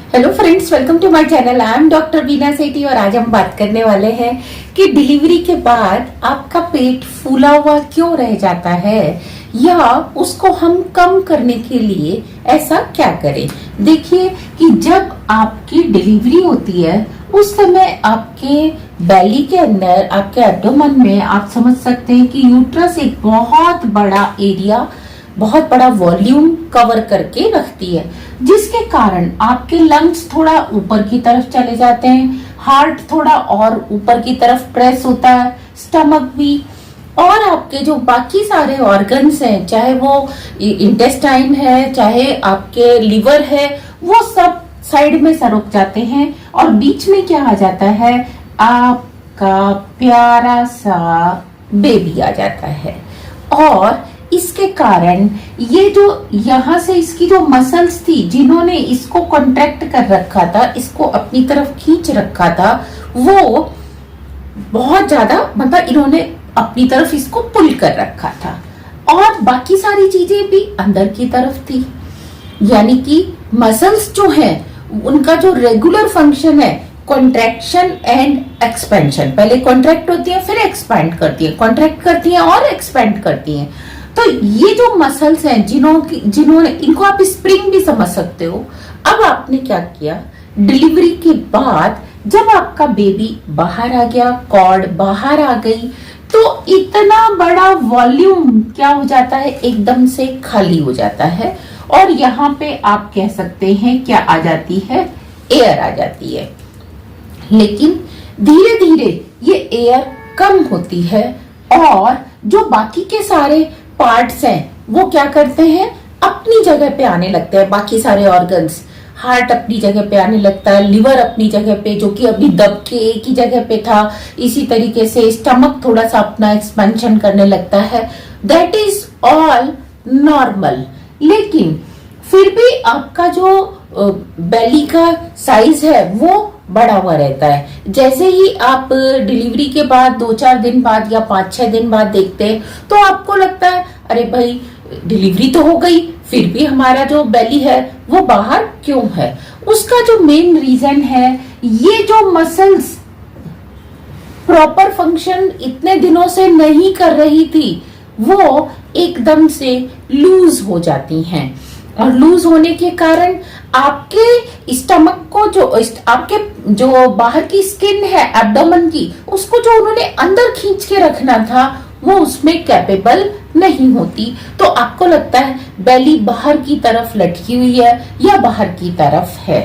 Hello friends, welcome to my channel. I am doctor Bina Sethi और आज हम बात करने वाले हैं कि डिलीवरी के बाद आपका पेट फूला हुआ क्यों रह जाता है या उसको हम कम करने के लिए ऐसा क्या करें। देखिए कि जब आपकी डिलीवरी होती है उस समय आपके बेली के अंदर, आपके एब्डोमेन में आप समझ सकते हैं कि यूट्रस एक बहुत बड़ा एरिया, बहुत बड़ा वॉल्यूम कवर करके रखती है, जिसके कारण आपके लंग्स थोड़ा ऊपर की तरफ चले जाते हैं, हार्ट थोड़ा और ऊपर की तरफ प्रेस होता है, स्टमक भी, और आपके जो बाकी सारे ऑर्गन्स हैं, चाहे वो इंटेस्टाइन है, चाहे आपके लिवर है, वो सब साइड में सरक जाते हैं और बीच में क्या आ जाता है, आपका प्यारा सा बेबी आ जाता है। और इसके कारण ये जो यहाँ से इसकी जो मसल्स थी जिन्होंने इसको कॉन्ट्रैक्ट कर रखा था, इसको अपनी तरफ खींच रखा था, वो बहुत ज्यादा, मतलब इन्होंने अपनी तरफ इसको पुल कर रखा था और बाकी सारी चीजें भी अंदर की तरफ थी। यानी कि मसल्स जो है उनका जो रेगुलर फंक्शन है, कॉन्ट्रैक्शन एंड एक्सपेंशन, पहले कॉन्ट्रैक्ट होती है फिर एक्सपैंड करती है, कॉन्ट्रैक्ट करती है और एक्सपेंड करती है। तो ये जो मसल्स हैं जिन्होंने इनको आप स्प्रिंग भी समझ सकते हो। अब आपने क्या किया, डिलीवरी के बाद जब आपका बेबी बाहर आ गया, कॉर्ड बाहर आ गई, तो इतना बड़ा वॉल्यूम क्या हो जाता है, एकदम से खाली हो जाता है और यहाँ पे आप कह सकते हैं क्या आ जाती है, एयर आ जाती है। लेकिन धीरे धीरे ये एयर कम होती है और जो बाकी के सारे पार्ट्स हैं वो क्या करते हैं, अपनी जगह पे आने लगते हैं। बाकी सारे ऑर्गन्स, हार्ट अपनी जगह पे आने लगता है, लिवर अपनी जगह पे जो कि अभी दब के एक ही जगह पे था, इसी तरीके से स्टमक थोड़ा सा अपना एक्सपेंशन करने लगता है। That is all normal. लेकिन फिर भी आपका जो बेली का साइज है वो बढ़ा हुआ रहता है। जैसे ही आप डिलीवरी के बाद 2-4 दिन बाद या 5-6 दिन बाद देखते हैं तो आपको लगता है अरे भाई डिलीवरी तो हो गई, फिर भी हमारा जो बेली है वो बाहर क्यों है। उसका जो मेन रीजन है, ये जो मसल्स प्रॉपर फंक्शन इतने दिनों से नहीं कर रही थी वो एकदम से लूज हो जाती हैं और लूज होने के कारण आपके स्टमक को, जो आपके जो बाहर की स्किन है एब्डोमेन की, उसको जो उन्होंने अंदर खींच के रखना था वो उसमें कैपेबल नहीं होती। तो आपको लगता है बेली बाहर की तरफ लटकी हुई है या बाहर की तरफ है।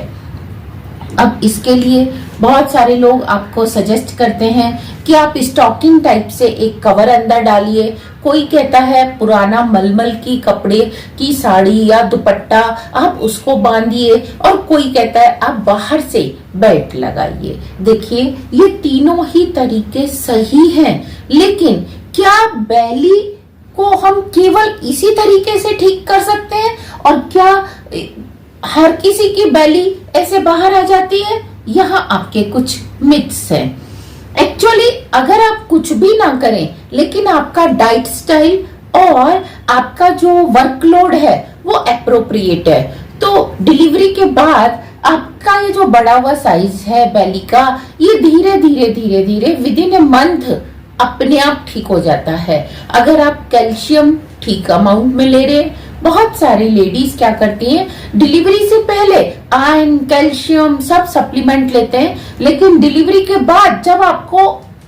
अब इसके लिए बहुत सारे लोग आपको सजेस्ट करते हैं कि आप स्टॉकिंग टाइप से एक कवर अंदर डालिए। कोई कहता है पुराना मलमल की कपड़े की साड़ी या दुपट्टा आप उसको बांधिए, और कोई कहता है आप बाहर से बेल्ट लगाइए। देखिए ये तीनों ही तरीके सही हैं, लेकिन क्या बेली को हम केवल इसी तरीके से ठीक कर सकते हैं और क्या हर किसी की बेली ऐसे बाहर आ जाती है? यहाँ आपके कुछ मिथ्स हैं। एक्चुअली अगर आप कुछ भी ना करें लेकिन आपका डाइट स्टाइल और आपका जो वर्कलोड है वो अप्रोप्रिएट है, तो डिलीवरी के बाद आपका ये जो बढ़ा हुआ साइज है बेली का, ये धीरे धीरे धीरे धीरे विद इन ए मंथ अपने आप ठीक हो जाता है। अगर आप कैल्शियम ठीक अमाउंट में ले रहे, बहुत सारी लेडीज क्या करती हैं, डिलीवरी से पहले आयरन, कैल्शियम सब सप्लीमेंट लेते हैं, लेकिन डिलीवरी के बाद जब आपको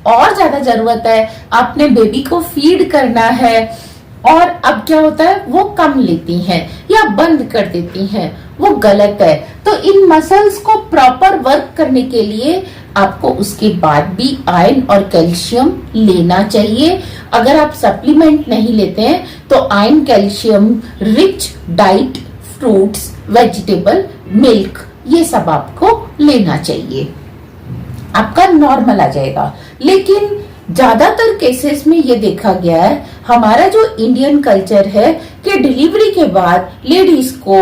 और ज्यादा जरूरत है, आपने बेबी को फीड करना है, और अब क्या होता है वो कम लेती हैं या बंद कर देती हैं। वो गलत है। तो इन मसल्स को प्रॉपर वर्क करने के लिए आपको उसके बाद भी आयरन और कैल्शियम लेना चाहिए। अगर आप सप्लीमेंट नहीं लेते हैं तो iron calcium rich diet, fruits, vegetable, milk, ये सब आपको लेना चाहिए, आपका नॉर्मल आ जाएगा। लेकिन ज्यादातर केसेस में ये देखा गया है, हमारा जो इंडियन कल्चर है कि डिलीवरी के बाद लेडीज को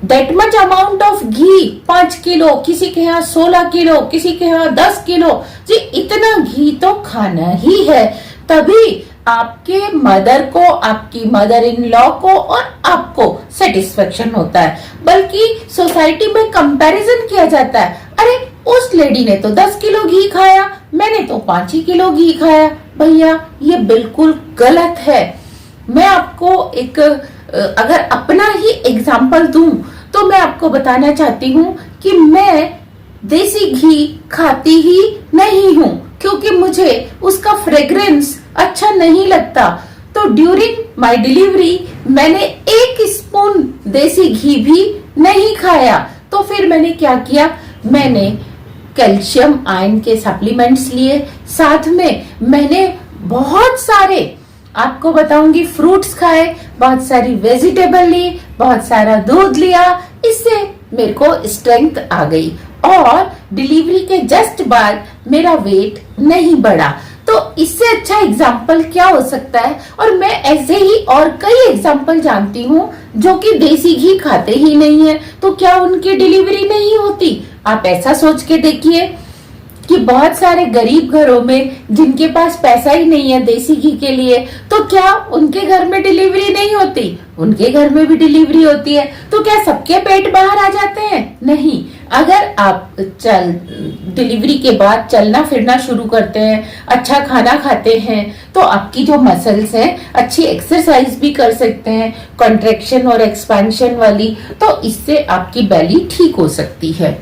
that much amount of ghee, 5 kilo, किसी के यहाँ 16 किलो, किसी के यहाँ 10 किलो, जी इतना घी तो खाना ही है, तभी आपके मदर को, आपकी मदर इन लॉ को और आपको सेटिस्फेक्शन होता है, बल्कि सोसाइटी में कंपैरिजन किया जाता है। अरे उस लेडी ने तो 10 किलो घी खाया, मैंने तो 5 ही किलो घी खाया। भैया ये बिल्कुल गलत है। मैं आपको एक अगर अपना ही एग्जाम्पल दूं तो मैं आपको बताना चाहती हूँ कि मैं देसी घी खाती ही नहीं हूँ, क्योंकि मुझे उसका फ्रेग्रेंस अच्छा नहीं लगता। तो ड्यूरिंग माय डिलीवरी मैंने 1 स्पून देसी घी भी नहीं खाया। तो फिर मैंने क्या किया, मैंने कैल्शियम आयरन के सप्लीमेंट्स लिए, साथ में मैंने बहुत सारे आपको बताऊंगी फ्रूट्स खाए, बहुत सारी वेजिटेबल ली, बहुत सारा दूध लिया। इससे मेरे को स्ट्रेंथ आ गई और डिलीवरी के जस्ट बाद मेरा वेट नहीं बढ़ा। तो इससे अच्छा एग्जाम्पल क्या हो सकता है। और मैं ऐसे ही और कई एग्जाम्पल जानती हूँ जो कि देसी घी खाते ही नहीं है, तो क्या उनकी डिलीवरी नहीं होती। आप ऐसा सोच के देखिए कि बहुत सारे गरीब घरों में जिनके पास पैसा ही नहीं है देसी घी के लिए, तो क्या उनके घर में डिलीवरी नहीं होती। उनके घर में भी डिलीवरी होती है। तो क्या सबके पेट बाहर आ जाते हैं? नहीं। अगर आप डिलीवरी के बाद चलना फिरना शुरू करते हैं, अच्छा खाना खाते हैं, तो आपकी जो मसल्स हैं अच्छी एक्सरसाइज भी कर सकते हैं, कॉन्ट्रैक्शन और एक्सपेंशन वाली, तो इससे आपकी बेली ठीक हो सकती है।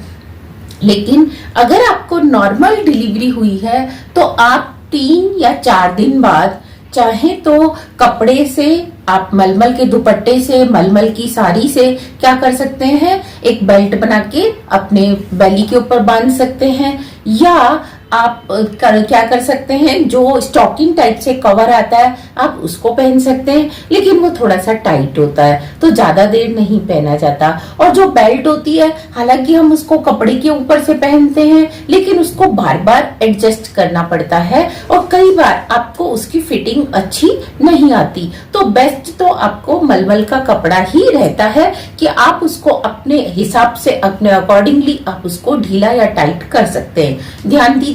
लेकिन अगर आपको नॉर्मल डिलीवरी हुई है तो आप 3 या 4 दिन बाद चाहे तो कपड़े से, आप मलमल के दुपट्टे से, मलमल की साड़ी से क्या कर सकते हैं, एक बेल्ट बना के अपने बेली के ऊपर बांध सकते हैं, या आप क्या कर सकते हैं, जो स्टॉकिंग टाइप से कवर आता है आप उसको पहन सकते हैं, लेकिन वो थोड़ा सा टाइट होता है तो ज्यादा देर नहीं पहना जाता। और जो बेल्ट होती है, हालांकि हम उसको कपड़े के ऊपर से पहनते हैं, लेकिन उसको बार बार एडजस्ट करना पड़ता है और कई बार आपको उसकी फिटिंग अच्छी नहीं आती। तो बेस्ट तो आपको मलमल का कपड़ा ही रहता है कि आप उसको अपने हिसाब से, अपने अकॉर्डिंगली आप उसको ढीला या टाइट कर सकते हैं। ध्यान दीजिए,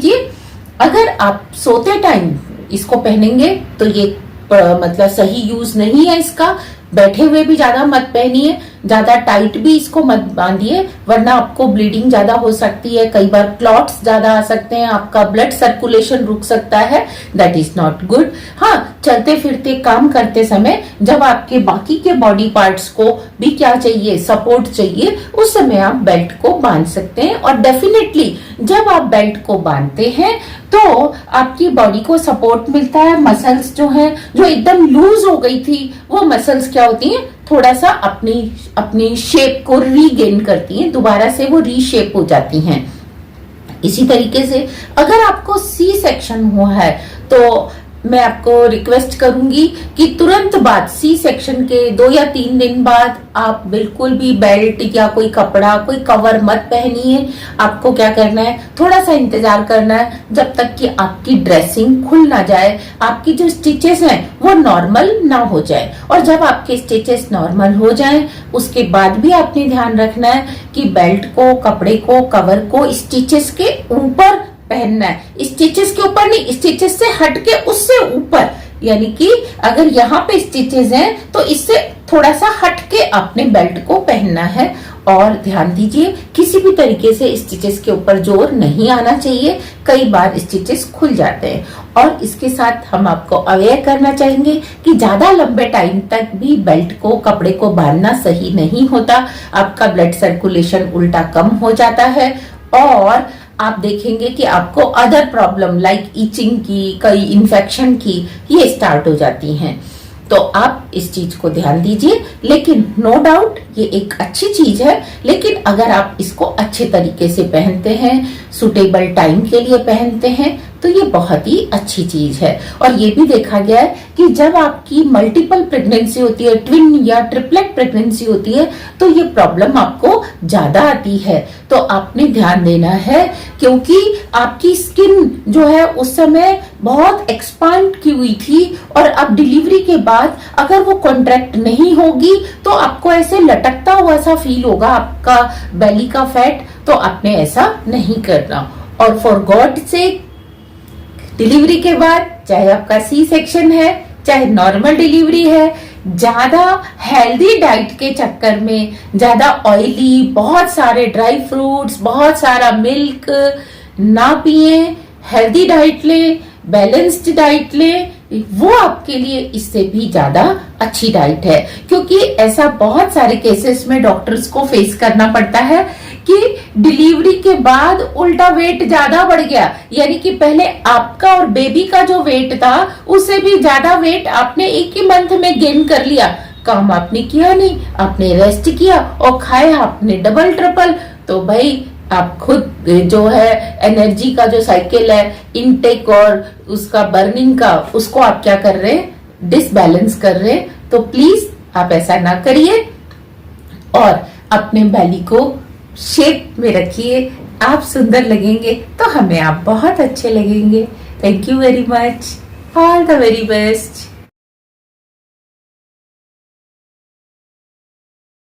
अगर आप सोते टाइम इसको पहनेंगे तो ये मतलब सही यूज नहीं है इसका। बैठे हुए भी ज्यादा मत पहनिए, ज्यादा टाइट भी इसको मत बांधिए, वरना आपको ब्लीडिंग ज्यादा हो सकती है, कई बार क्लॉट्स ज्यादा आ सकते हैं, आपका ब्लड सर्कुलेशन रुक सकता है, दैट इज नॉट गुड। हाँ, चलते फिरते काम करते समय जब आपके बाकी के बॉडी पार्ट्स को भी क्या चाहिए, सपोर्ट चाहिए, उस समय आप बेल्ट को बांध सकते हैं। और डेफिनेटली जब आप बेल्ट को बांधते हैं तो आपकी बॉडी को सपोर्ट मिलता है। मसल्स जो हैं, जो एकदम लूज हो गई थी, वो मसल्स क्या होती हैं, थोड़ा सा अपनी शेप को रीगेन करती हैं, दोबारा से वो रीशेप हो जाती हैं। इसी तरीके से अगर आपको सी सेक्शन हुआ है तो मैं आपको रिक्वेस्ट करूंगी कि तुरंत बाद, सी सेक्शन के 2 या 3 दिन बाद आप बिल्कुल भी बेल्ट या कोई कपड़ा, कोई कवर मत पहनिए। आपको क्या करना है, थोड़ा सा इंतजार करना है जब तक कि आपकी ड्रेसिंग खुल ना जाए, आपकी जो स्टिचेस हैं वो नॉर्मल ना हो जाए। और जब आपके स्टिचेस नॉर्मल हो जाएं, उसके बाद भी आपने ध्यान रखना है कि बेल्ट को, कपड़े को, कवर को स्टिचेस के ऊपर पहनना है। स्टिचेस के ऊपर नहीं, स्टिचेस से हटके उससे ऊपर, यानी कि अगर यहाँ पे स्टिचेस हैं तो इससे थोड़ा सा हटके आपने बेल्ट को पहनना है। और ध्यान दीजिए, किसी भी तरीके से स्टिचेस के ऊपर जोर नहीं आना चाहिए, कई बार स्टिचेस खुल जाते हैं। और इसके साथ हम आपको अवेयर करना चाहेंगे कि ज्यादा लंबे टाइम तक भी बेल्ट को, कपड़े को बांधना सही नहीं होता। आपका ब्लड सर्कुलेशन उल्टा कम हो जाता है और आप देखेंगे कि आपको अदर प्रॉब्लम लाइक इचिंग की, कई इन्फेक्शन की, ये स्टार्ट हो जाती हैं। तो आप इस चीज को ध्यान दीजिए। लेकिन नो डाउट ये एक अच्छी चीज है, लेकिन अगर आप इसको अच्छे तरीके से पहनते हैं, सुटेबल टाइम के लिए पहनते हैं, तो ये बहुत ही अच्छी चीज है। और ये भी देखा गया है कि जब आपकी मल्टीपल प्रेगनेंसी होती है, ट्विन या ट्रिपलेट प्रेगनेंसी होती है, तो ये प्रॉब्लम आपको ज्यादा आती है। तो आपने ध्यान देना है, क्योंकि आपकी स्किन जो है उस समय बहुत एक्सपांड की हुई थी और अब डिलीवरी के बाद अगर वो कॉन्ट्रैक्ट नहीं होगी तो आपको ऐसे लटकता हुआ सा फील होगा आपका बेली का फैट। तो आपने ऐसा नहीं करना। और फॉर गॉड से डिलीवरी के बाद चाहे आपका सी सेक्शन है चाहे नॉर्मल डिलीवरी है, ज्यादा हेल्दी डाइट के चक्कर में ज्यादा ऑयली, बहुत सारे ड्राई फ्रूट्स, बहुत सारा मिल्क ना पिए, हेल्दी डाइट ले, बैलेंस्ड डाइट ले, वो आपके लिए इससे भी ज्यादा अच्छी डाइट है। क्योंकि ऐसा बहुत सारे केसेस में डॉक्टर्स को फेस करना पड़ता है कि डिलीवरी के बाद उल्टा वेट ज्यादा बढ़ गया, यानी कि पहले आपका और बेबी का जो वेट था उससे भी ज्यादा वेट आपने एक ही मंथ में गेन कर लिया। काम आपने किया नहीं, आपने रेस्ट किया और खाया आपने डबल ट्रिपल। तो भाई आप खुद जो है एनर्जी का जो साइकिल है इनटेक और उसका बर्निंग का, उसको आप क्या कर रहे हैं, डिसबैलेंस कर रहे हैं। तो प्लीज आप ऐसा ना करिए और अपने बेली को शेप में रखिए। आप सुंदर लगेंगे तो हमें आप बहुत अच्छे लगेंगे। Thank you very much, all the very best.